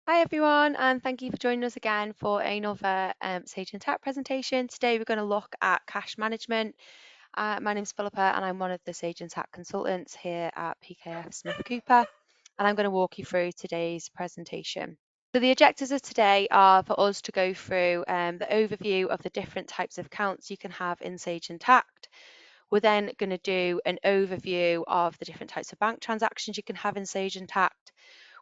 Hi everyone, and thank you for joining us again for another Sage Intacct presentation. Today we're going to look at cash management. My name is Philippa and I'm one of the Sage Intacct consultants here at PKF Smith Cooper, and I'm going to walk you through today's presentation. So the objectives of today are for us to go through the overview of the different types of accounts you can have in Sage Intacct. We're then going to do an overview of the different types of bank transactions you can have in Sage Intacct.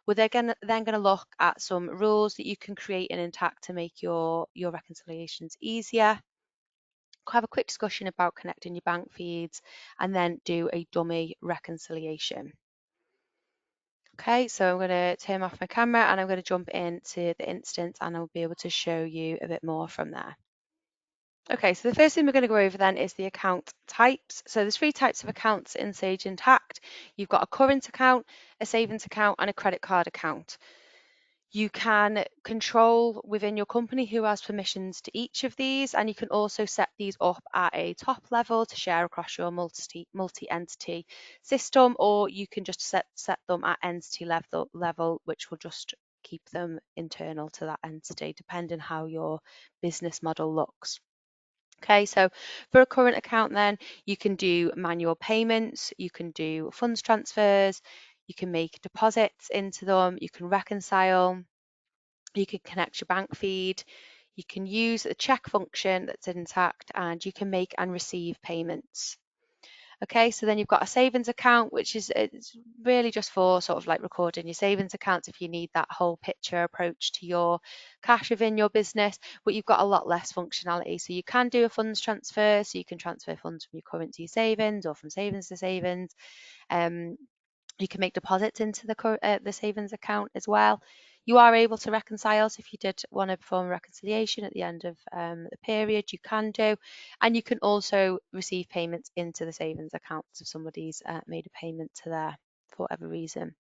We're then going to look at some rules that you can create in Intacct to make your reconciliations easier. Have a quick discussion about connecting your bank feeds, and then do a dummy reconciliation. Okay, so I'm going to turn off my camera and I'm going to jump into the instance and I'll be able to show you a bit more from there. Okay, so the first thing we're going to go over then is the account types. So there's three types of accounts in Sage Intacct. You've got a current account, a savings account, and a credit card account. You can control within your company who has permissions to each of these, and you can also set these up at a top level to share across your multi-entity system, or you can just set them at entity level, which will just keep them internal to that entity, depending how your business model looks. Okay, so for a current account then, you can do manual payments, you can do funds transfers, you can make deposits into them, you can reconcile, you can connect your bank feed, you can use the check function that's intact, and you can make and receive payments. Okay, so then you've got a savings account, which is it's really just for sort of like recording your savings accounts if you need that whole picture approach to your cash within your business, but you've got a lot less functionality. So you can do a funds transfer, so you can transfer funds from your current to your savings or from savings to savings. You can make deposits into the savings account as well. You are able to reconcile, so if you did want to perform a reconciliation at the end of the period, you can do. And you can also receive payments into the savings account if somebody's made a payment to there for whatever reason.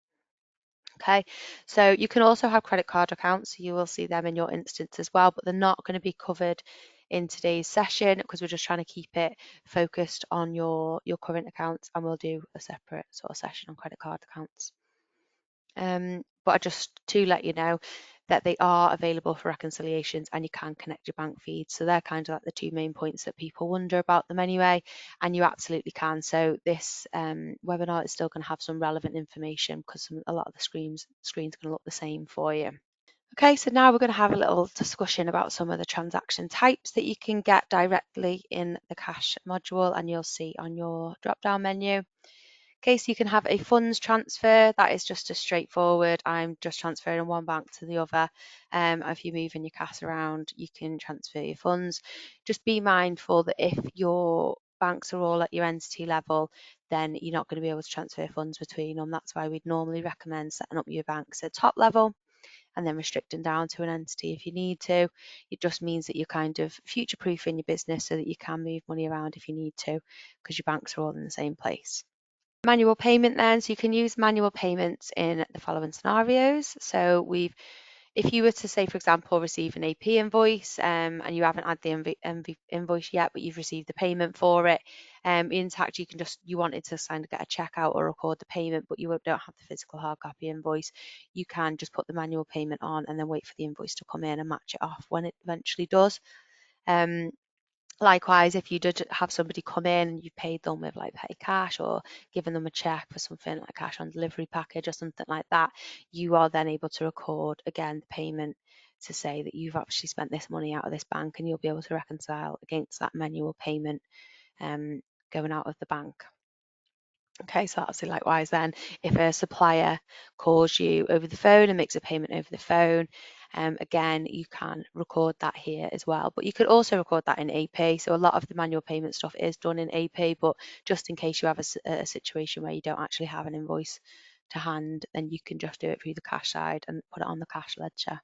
Okay, so you can also have credit card accounts. So you will see them in your instance as well, but they're not going to be covered in today's session because we're just trying to keep it focused on your current accounts, and we'll do a separate sort of session on credit card accounts. But just to let you know that they are available for reconciliations and you can connect your bank feeds. So they're kind of like the two main points that people wonder about them anyway, and you absolutely can. So this webinar is still going to have some relevant information because a lot of the screens going to look the same for you. Okay, so now we're going to have a little discussion about some of the transaction types that you can get directly in the cash module, and you'll see on your drop down menu. Okay, so you can have a funds transfer. That is just a straightforward, I'm just transferring one bank to the other. If you're moving your cash around, you can transfer your funds. Just be mindful that if your banks are all at your entity level, then you're not going to be able to transfer funds between them. That's why we'd normally recommend setting up your banks at top level and then restricting down to an entity if you need to. It just means that you're kind of future-proofing your business so that you can move money around if you need to, because your banks are all in the same place. Manual payment then, so you can use manual payments in the following scenarios. So if you were to say, for example, receive an AP invoice and you haven't had the invoice yet, but you've received the payment for it, in Intacct you wanted to kind of get a check out or record the payment, but you don't have the physical hard copy invoice, you can just put the manual payment on and then wait for the invoice to come in and match it off when it eventually does. Likewise, if you did have somebody come in and you paid them with like pay cash or given them a check for something like cash on delivery package or something like that, you are then able to record again the payment to say that you've actually spent this money out of this bank, and you'll be able to reconcile against that manual payment going out of the bank. Okay, so that's likewise then, if a supplier calls you over the phone and makes a payment over the phone, again, you can record that here as well. But you could also record that in AP. So a lot of the manual payment stuff is done in AP, but just in case you have a situation where you don't actually have an invoice to hand, then you can just do it through the cash side and put it on the cash ledger.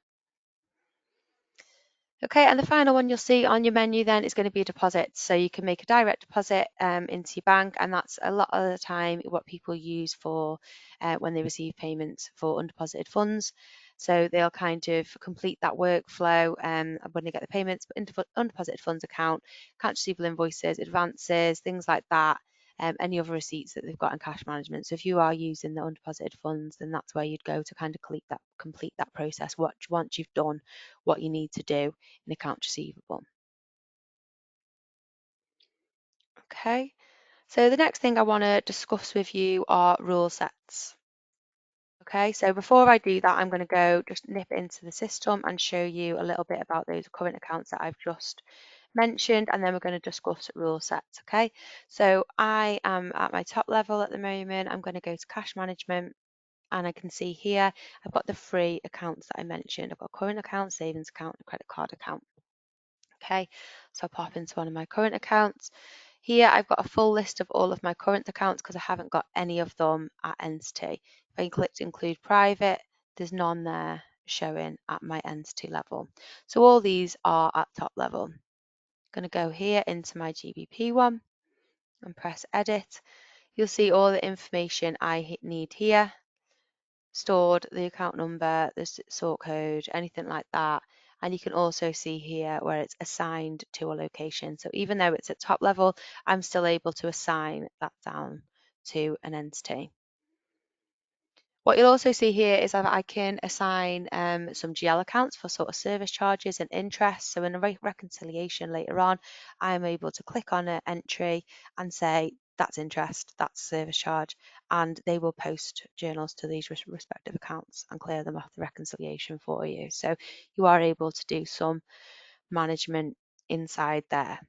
Okay, and the final one you'll see on your menu then is going to be a deposit. So you can make a direct deposit into your bank, and that's a lot of the time what people use for when they receive payments for undeposited funds. So they'll kind of complete that workflow when they get the payments, undeposited funds account, accounts receivable invoices, advances, things like that. any other receipts that they've got in cash management. So if you are using the undeposited funds, then that's where you'd go to kind of complete that process once you've done what you need to do in accounts receivable. Okay, so the next thing I want to discuss with you are rule sets. Okay, so before I do that, I'm going to just nip into the system and show you a little bit about those current accounts that I've just mentioned, and then we're going to discuss rule sets. Okay, so I am at my top level at the moment. I'm going to go to cash management, and I can see here I've got the 3 accounts that I mentioned. I've got current account, savings account, and credit card account. Okay, so I'll pop into one of my current accounts. Here I've got a full list of all of my current accounts because I haven't got any of them at entity. If I click to include private, there's none there showing at my entity level. So all these are at top level. I'm going to go here into my GBP one and press edit. You'll see all the information I need here stored, the account number, the sort code, anything like that. And you can also see here where it's assigned to a location. So even though it's at top level, I'm still able to assign that down to an entity. What you'll also see here is that I can assign some GL accounts for sort of service charges and interest. So in a reconciliation later on, I'm able to click on an entry and say, that's interest, that's service charge, and they will post journals to these respective accounts and clear them off the reconciliation for you. So you are able to do some management inside there.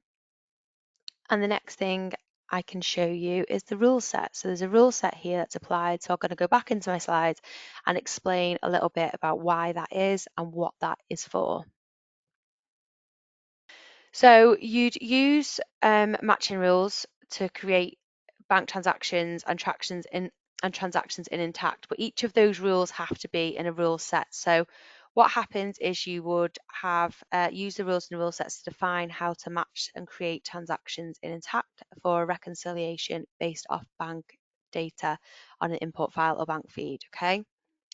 And the next thing I can show you is the rule set. So there's a rule set here that's applied. So I'm going to go back into my slides and explain a little bit about why that is and what that is for. So you'd use matching rules to create bank transactions and transactions in Intacct, but each of those rules have to be in a rule set. So what happens is you would have use the rules and rule sets to define how to match and create transactions in Intacct for a reconciliation based off bank data on an import file or bank feed. Okay.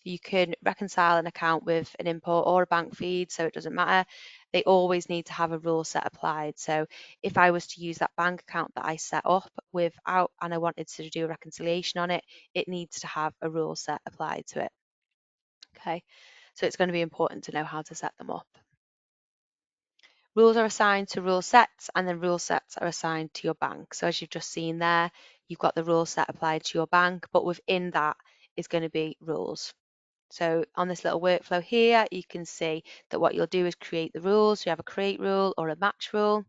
You can reconcile an account with an import or a bank feed, so it doesn't matter. They always need to have a rule set applied. So if I was to use that bank account that I set up without and I wanted to do a reconciliation on it, it needs to have a rule set applied to it. Okay, so it's going to be important to know how to set them up. Rules are assigned to rule sets, and then rule sets are assigned to your bank. So as you've just seen there, you've got the rule set applied to your bank, but within that is going to be rules. So on this little workflow here, you can see that what you'll do is create the rules. You have a create rule or a match rule.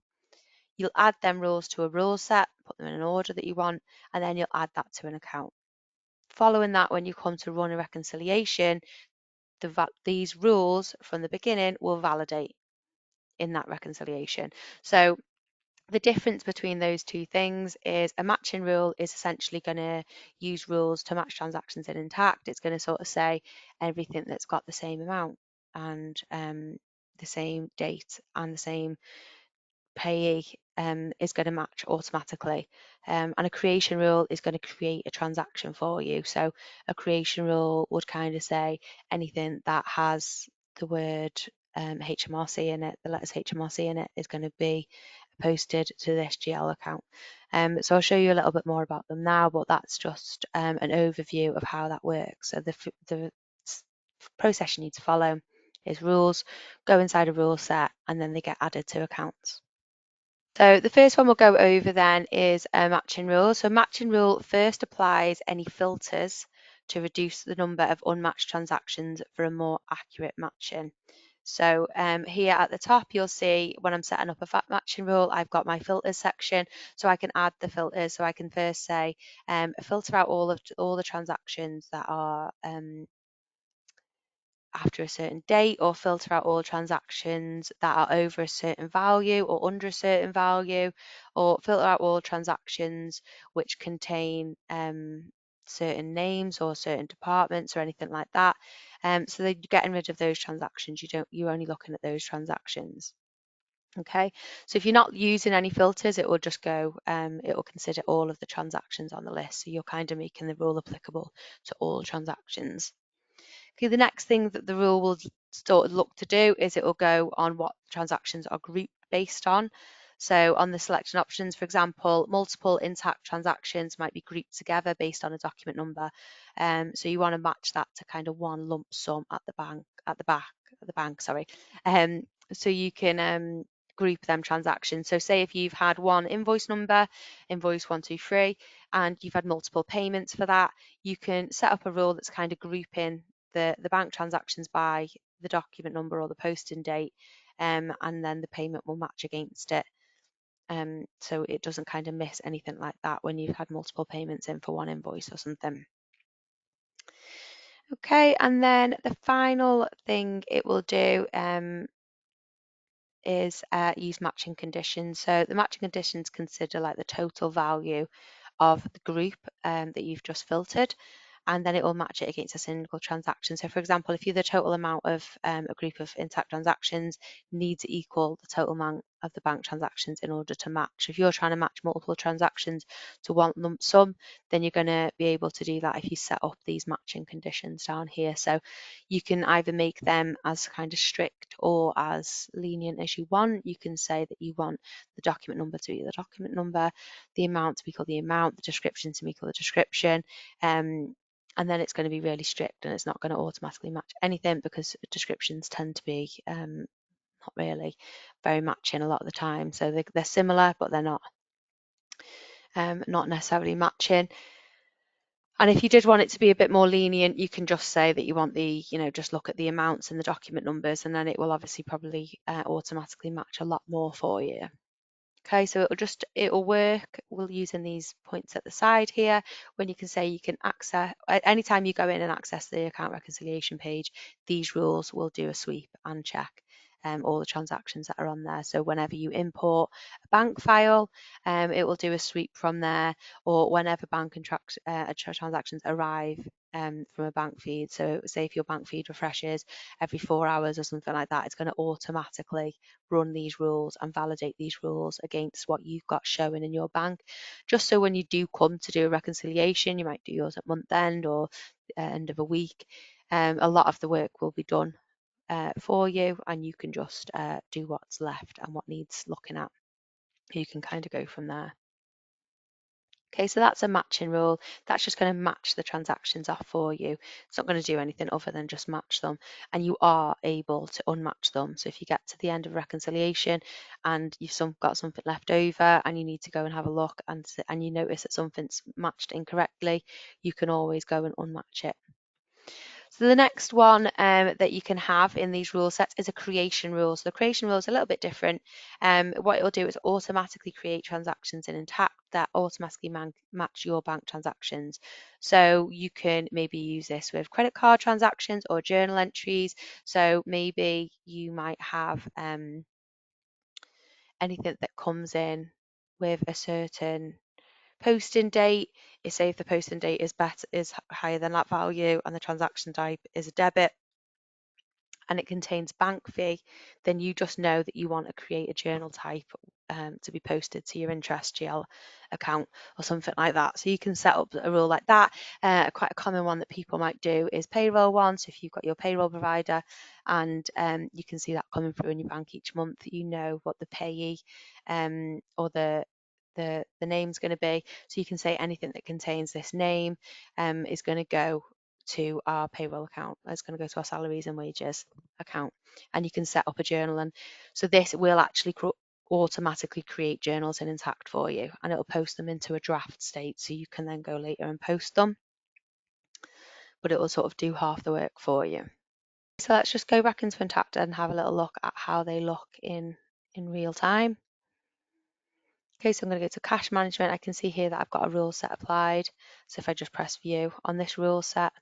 You'll add them rules to a rule set, put them in an order that you want, and then you'll add that to an account. Following that, when you come to run a reconciliation, these rules from the beginning will validate in that reconciliation. So the difference between those two things is a matching rule is essentially going to use rules to match transactions in Intacct. It's going to sort of say everything that's got the same amount and the same date and the same payee is going to match automatically. And a creation rule is going to create a transaction for you. So a creation rule would kind of say anything that has the word HMRC in it, the letters HMRC in it, is going to be posted to this GL account. So I'll show you a little bit more about them now, but that's just an overview of how that works. So the process you need to follow is rules, go inside a rule set, and then they get added to accounts. So the first one we'll go over then is a matching rule. So matching rule first applies any filters to reduce the number of unmatched transactions for a more accurate matching. So here at the top, you'll see when I'm setting up a matching rule, I've got my filters section, so I can add the filters. So I can first say filter out all the transactions that are after a certain date, or filter out all transactions that are over a certain value or under a certain value, or filter out all transactions which contain certain names or certain departments or anything like that. So they're getting rid of those transactions. You're only looking at those transactions. Okay, so if you're not using any filters, it will just go, it will consider all of the transactions on the list. So you're kind of making the rule applicable to all transactions. Okay, the next thing that the rule will sort of look to do is it will go on what transactions are grouped based on. So on the selection options, for example, multiple intact transactions might be grouped together based on a document number. So you want to match that to kind of one lump sum at the bank, sorry. So you can group them transactions. So say if you've had one invoice number, invoice 123, and you've had multiple payments for that, you can set up a rule that's kind of grouping the bank transactions by the document number or the posting date, and then the payment will match against it. So it doesn't kind of miss anything like that when you've had multiple payments in for one invoice or something. Okay, and then the final thing it will do is use matching conditions. So the matching conditions consider like the total value of the group that you've just filtered, and then it will match it against a single transaction. So for example, if the total amount of a group of intact transactions needs to equal the total amount of the bank transactions in order to match. If you're trying to match multiple transactions to one lump sum, then you're going to be able to do that if you set up these matching conditions down here. So you can either make them as kind of strict or as lenient as you want. You can say that you want the document number to be the document number, the amount to be called the amount, the description to be called the description, and then it's going to be really strict and it's not going to automatically match anything, because descriptions tend to be not really very matching a lot of the time. So they're similar, but they're not necessarily matching. And if you did want it to be a bit more lenient, you can just say that you want just look at the amounts and the document numbers, and then it will obviously probably automatically match a lot more for you. Okay, so it'll work. We'll using these points at the side here when you can say you can access, anytime you go in and access the account reconciliation page, these rules will do a sweep and check all the transactions that are on there. So whenever you import a bank file, it will do a sweep from there, or whenever bank transactions arrive from a bank feed. So say if your bank feed refreshes every 4 hours or something like that, it's going to automatically run these rules and validate these rules against what you've got showing in your bank, just so when you do come to do a reconciliation, you might do yours at month end or end of a week, a lot of the work will be done for you, and you can just do what's left and what needs looking at. You can kind of go from there. Okay, so that's a matching rule. That's just going to match the transactions off for you. It's not going to do anything other than just match them. And you are able to unmatch them. So if you get to the end of reconciliation and you've got something left over and you need to go and have a look, and you notice that something's matched incorrectly, you can always go and unmatch it. So the next one that you can have in these rule sets is a creation rule. So the creation rule is a little bit different. What it will do is automatically create transactions in Intacct that automatically match your bank transactions. So you can maybe use this with credit card transactions or journal entries. So maybe you might have anything that comes in with a certain posting date. Say if the posting date is higher than that value and the transaction type is a debit and it contains bank fee, then you just know that you want to create a journal type to be posted to your interest GL account or something like that. So you can set up a rule like that. Quite a common one that people might do is payroll one. So if you've got your payroll provider and you can see that coming through in your bank each month, you know what the payee or the name's going to be. So you can say anything that contains this name is going to go to our payroll account. It's going to go to our salaries and wages account, and you can set up a journal. And so this will actually automatically create journals in Intacct for you, and it'll post them into a draft state, so you can then go later and post them, but it will sort of do half the work for you. So let's just go back into Intacct and have a little look at how they look in real time. Okay, so I'm going to go to cash management. I can see here that I've got a rule set applied. So if I just press view on this rule set,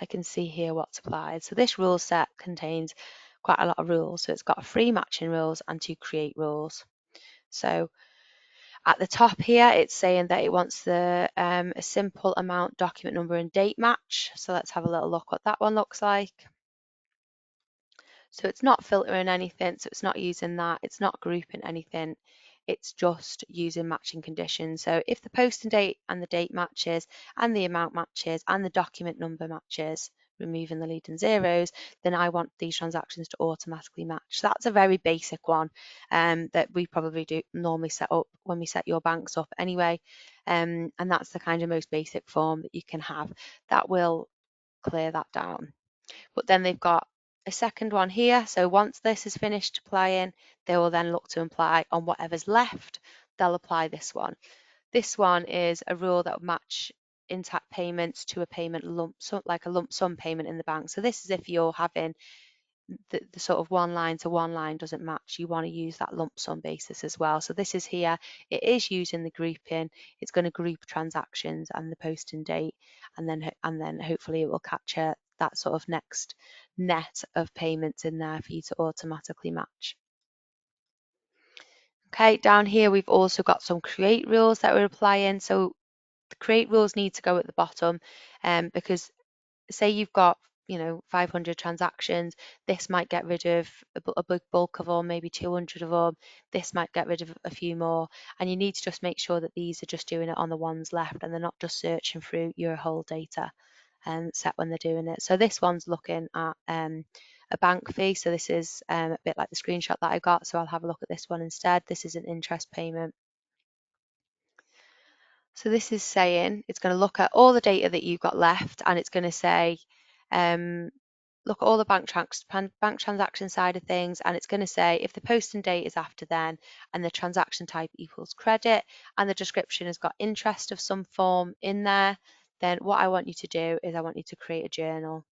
I can see here what's applied. So this rule set contains quite a lot of rules. So it's got 3 matching rules and 2 create rules. So at the top here, it's saying that it wants a simple amount, document number and date match. So let's have a little look what that one looks like. So it's not filtering anything. So it's not using that. It's not grouping anything. It's just using matching conditions. So if the posting date and the date matches and the amount matches and the document number matches, removing the leading zeros, then I want these transactions to automatically match. So that's a very basic one that we probably do normally set up when we set your banks up anyway. And that's the kind of most basic form that you can have. That will clear that down. But then they've got a second one here. So once this is finished applying, they will then look to apply on whatever's left. They'll apply this one. This one is a rule that will match intact payments to a payment lump sum, like a lump sum payment in the bank. So this is if you're having the sort of one line to one line doesn't match, you want to use that lump sum basis as well. So this is here, it is using the grouping, it's going to group transactions and the posting date, and then hopefully it will capture that sort of next net of payments in there for you to automatically match. Okay, down here we've also got some create rules that we're applying. So the create rules need to go at the bottom because say you've got 500 transactions, this might get rid of a big bulk of them, maybe 200 of them, this might get rid of a few more, and you need to just make sure that these are just doing it on the ones left and they're not just searching through your whole data set when they're doing it. So this one's looking at a bank fee, so this is a bit like the screenshot that I got, so I'll have a look at this one instead. This is an interest payment. So this is saying it's going to look at all the data that you've got left, and it's going to say, look at all the bank transaction side of things, and it's going to say if the posting date is after then, and the transaction type equals credit, and the description has got interest of some form in there, then what I want you to do is I want you to create a journal.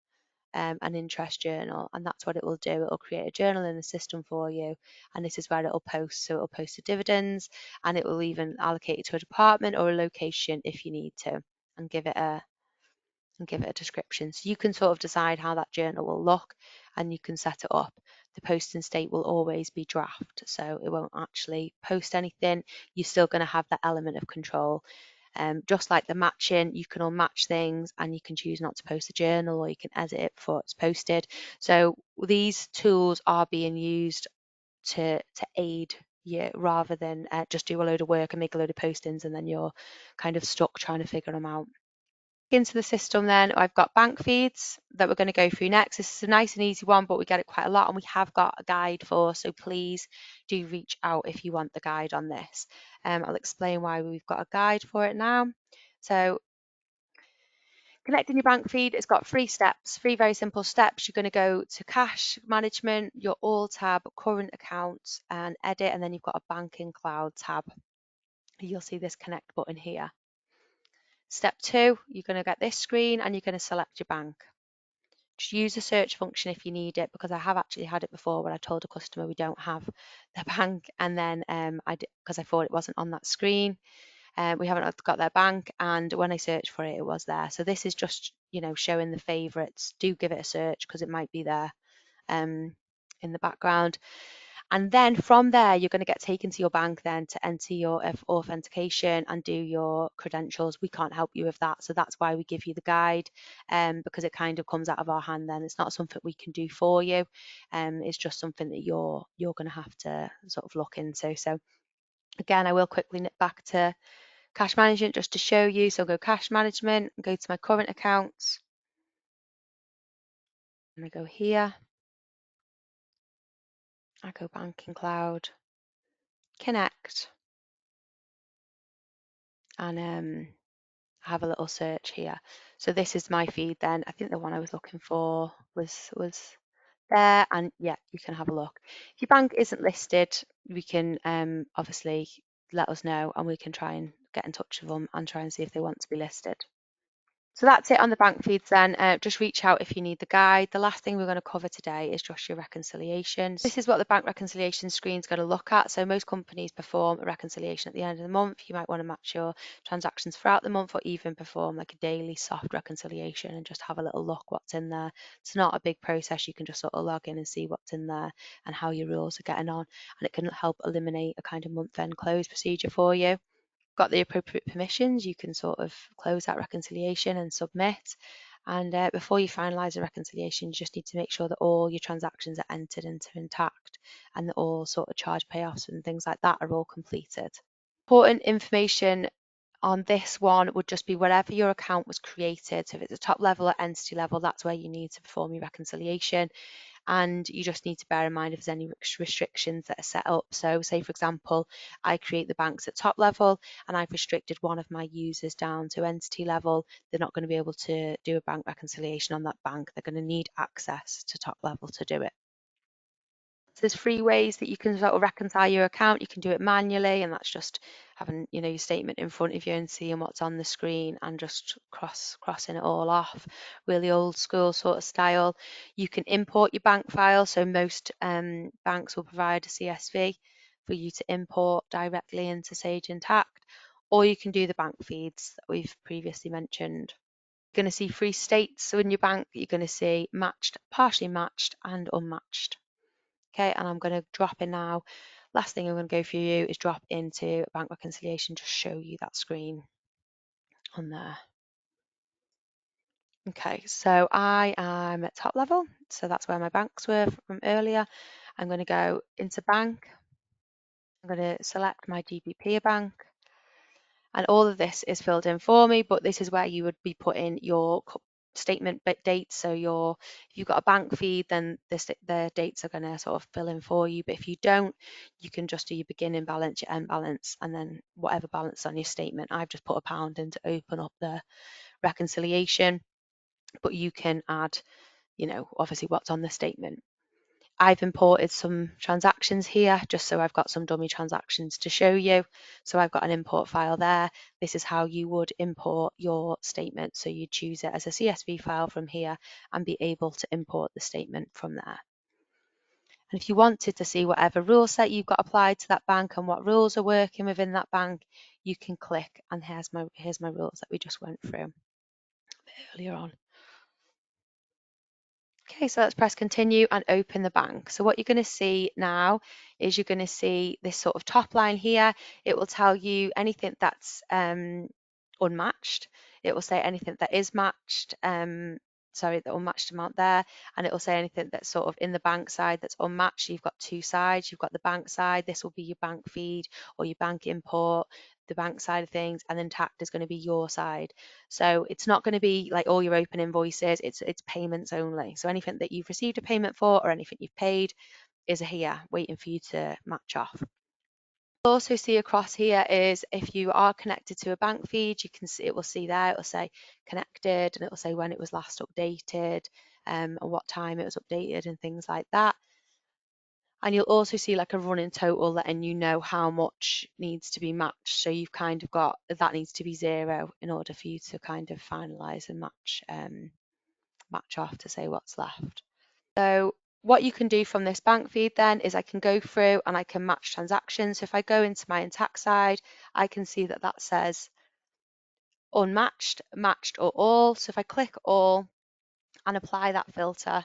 An interest journal, and that's what it will do. It'll create a journal in the system for you, and this is where it'll post. So it'll post the dividends, and it will even allocate it to a department or a location if you need to, and give it a description. So you can sort of decide how that journal will look, and you can set it up. The posting state will always be draft, so it won't actually post anything. You're still going to have that element of control. Just like the matching, you can unmatch things and you can choose not to post a journal, or you can edit it before it's posted. So these tools are being used to aid you rather than just do a load of work and make a load of postings and then you're kind of stuck trying to figure them out. Into the system then, I've got bank feeds that we're going to go through next. This is a nice and easy one, but we get it quite a lot, and we have got a guide for, so please do reach out if you want the guide on this. I'll explain why we've got a guide for it now. So connecting your bank feed, it's got 3 steps, 3 very simple steps. You're going to go to cash management, your all tab, current accounts, and edit, and then you've got a banking cloud tab. You'll see this connect button here. Step 2, you're going to get this screen and you're going to select your bank. Just use the search function if you need it, because I have actually had it before when I told a customer we don't have their bank, and then because I thought it wasn't on that screen, we haven't got their bank, and when I searched for it, it was there. So this is just showing the favorites. Do give it a search because it might be there in the background. And then from there, you're going to get taken to your bank then to enter your authentication and do your credentials. We can't help you with that. So that's why we give you the guide, because it kind of comes out of our hand then. It's not something we can do for you. It's just something that you're going to have to sort of look into. So again, I will quickly nip back to cash management just to show you. So I'll go cash management, go to my current accounts, and I go here. I go banking cloud, connect, and have a little search here. So this is my feed then. I think the one I was looking for was there, and yeah, you can have a look. If your bank isn't listed, we can obviously let us know and we can try and get in touch with them and try and see if they want to be listed. So that's it on the bank feeds then. Just reach out if you need the guide. The last thing we're going to cover today is just your reconciliations. This is what the bank reconciliation screen is going to look at. So most companies perform a reconciliation at the end of the month. You might want to match your transactions throughout the month, or even perform like a daily soft reconciliation and just have a little look what's in there. It's not a big process. You can just sort of log in and see what's in there and how your rules are getting on. And it can help eliminate a kind of month-end close procedure for you. Got the appropriate permissions, you can sort of close that reconciliation and submit. And before you finalise a reconciliation, you just need to make sure that all your transactions are entered into intact and that all sort of charge payoffs and things like that are all completed. Important information On this one, it would just be wherever your account was created. So if it's a top level or entity level, that's where you need to perform your reconciliation. And you just need to bear in mind if there's any restrictions that are set up. So say, for example, I create the banks at top level and I've restricted one of my users down to entity level. They're not going to be able to do a bank reconciliation on that bank. They're going to need access to top level to do it. So there's 3 ways that you can sort of reconcile your account. You can do it manually, and that's just having, you know, your statement in front of you and seeing what's on the screen and just crossing it all off. Really old school sort of style. You can import your bank file. So most banks will provide a CSV for you to import directly into Sage Intacct, or you can do the bank feeds that we've previously mentioned. You're going to see 3 states. So in your bank, you're going to see matched, partially matched, and unmatched. Okay, and I'm going to drop in now. Last thing I'm going to go for you is drop into bank reconciliation to show you that screen on there. Okay, so I am at top level, so that's where my banks were from earlier. I'm going to go into bank. I'm going to select my GBP bank, and all of this is filled in for me, but this is where you would be putting your statement dates. So if you've got a bank feed, then the dates are going to sort of fill in for you. But if you don't, you can just do your beginning balance, your end balance, and then whatever balance on your statement. I've just put £1 in to open up the reconciliation, but you can add, you know, obviously what's on the statement. I've imported some transactions here just so I've got some dummy transactions to show you. So I've got an import file there. This is how you would import your statement. So you choose it as a CSV file from here and be able to import the statement from there. And if you wanted to see whatever rule set you've got applied to that bank and what rules are working within that bank, you can click, and here's my rules that we just went through a bit earlier on. Okay, so let's press continue and open the bank. So what you're going to see now is you're going to see this sort of top line here. It will tell you anything that's unmatched. It will say anything that is matched, sorry, the unmatched amount there, and it will say anything that's sort of in the bank side that's unmatched. You've got 2 sides. You've got the bank side. This will be your bank feed or your bank import, the bank side of things, and then tact is going to be your side. So it's not going to be like all your open invoices, it's payments only. So anything that you've received a payment for or anything you've paid is here waiting for you to match off. You'll also see across here is if you are connected to a bank feed, you can see, it will see there, it will say connected, and it will say when it was last updated, and what time it was updated and things like that. And you'll also see like a running total letting you know how much needs to be matched. So you've kind of got that needs to be 0 in order for you to kind of finalize and match off to say what's left. So what you can do from this bank feed then is I can go through and I can match transactions. So if I go into my Intacct side, I can see that that says unmatched, matched, or all. So if I click all and apply that filter,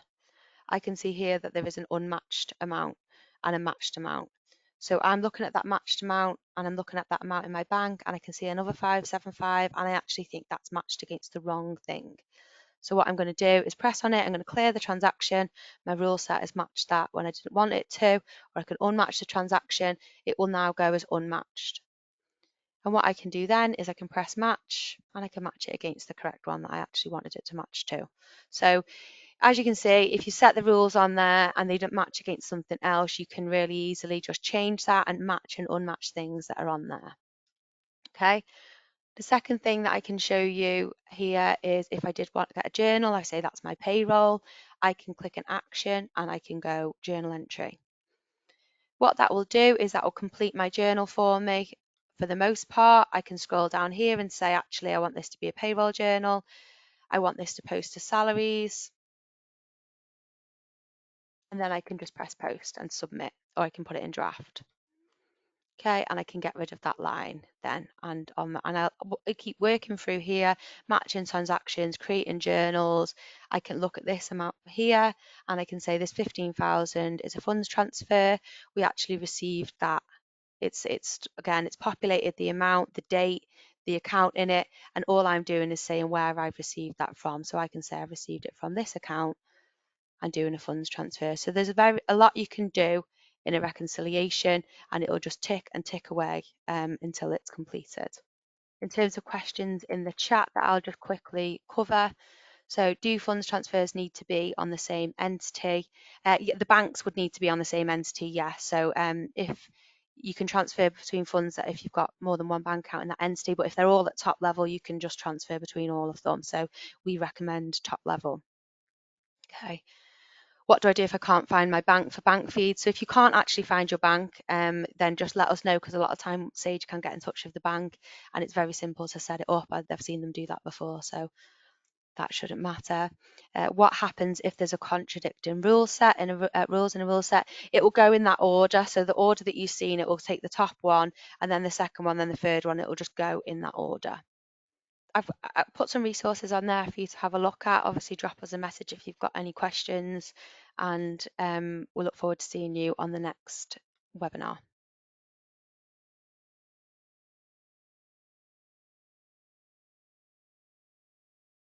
I can see here that there is an unmatched amount and a matched amount. So I'm looking at that matched amount and I'm looking at that amount in my bank, and I can see another 575, and I actually think that's matched against the wrong thing. So what I'm going to do is press on it. I'm going to clear the transaction. My rule set has matched that when I didn't want it to, or I can unmatch the transaction. It will now go as unmatched. And what I can do then is I can press match, and I can match it against the correct one that I actually wanted it to match to. So as you can see, if you set the rules on there and they don't match against something else, you can really easily just change that and match and unmatch things that are on there. Okay. The second thing that I can show you here is if I did want to get a journal, I say that's my payroll, I can click an action and I can go journal entry. What that will do is that will complete my journal for me. For the most part, I can scroll down here and say, actually, I want this to be a payroll journal. I want this to post to salaries. And then I can just press post and submit, or I can put it in draft. Okay, and I can get rid of that line then, and I'll keep working through here, matching transactions, creating journals. I can look at this amount here, and I can say this 15,000 is a funds transfer. We actually received that. It's again, it's populated the amount, the date, the account in it, and all I'm doing is saying where I've received that from. So I can say I've received it from this account and doing a funds transfer. So there's a lot you can do in a reconciliation, and it will just tick and tick away until it's completed. In terms of questions in the chat that I'll just quickly cover. So do funds transfers need to be on the same entity? Yeah, the banks would need to be on the same entity, yes. So if you can transfer between funds that if you've got more than one bank account in that entity, but if they're all at top level, you can just transfer between all of them. So we recommend top level. Okay. What do I do if I can't find my bank for bank feeds? So if you can't actually find your bank, then just let us know, because a lot of time Sage can get in touch with the bank and it's very simple to set it up. I've seen them do that before, so that shouldn't matter. What happens if there's a contradicting rule set in rules in a rule set? It will go in that order. So the order that you've seen, it will take the top one and then the second one, then the third one. It will just go in that order. I've put some resources on there for you to have a look at. Obviously, drop us a message if you've got any questions, and we'll look forward to seeing you on the next webinar.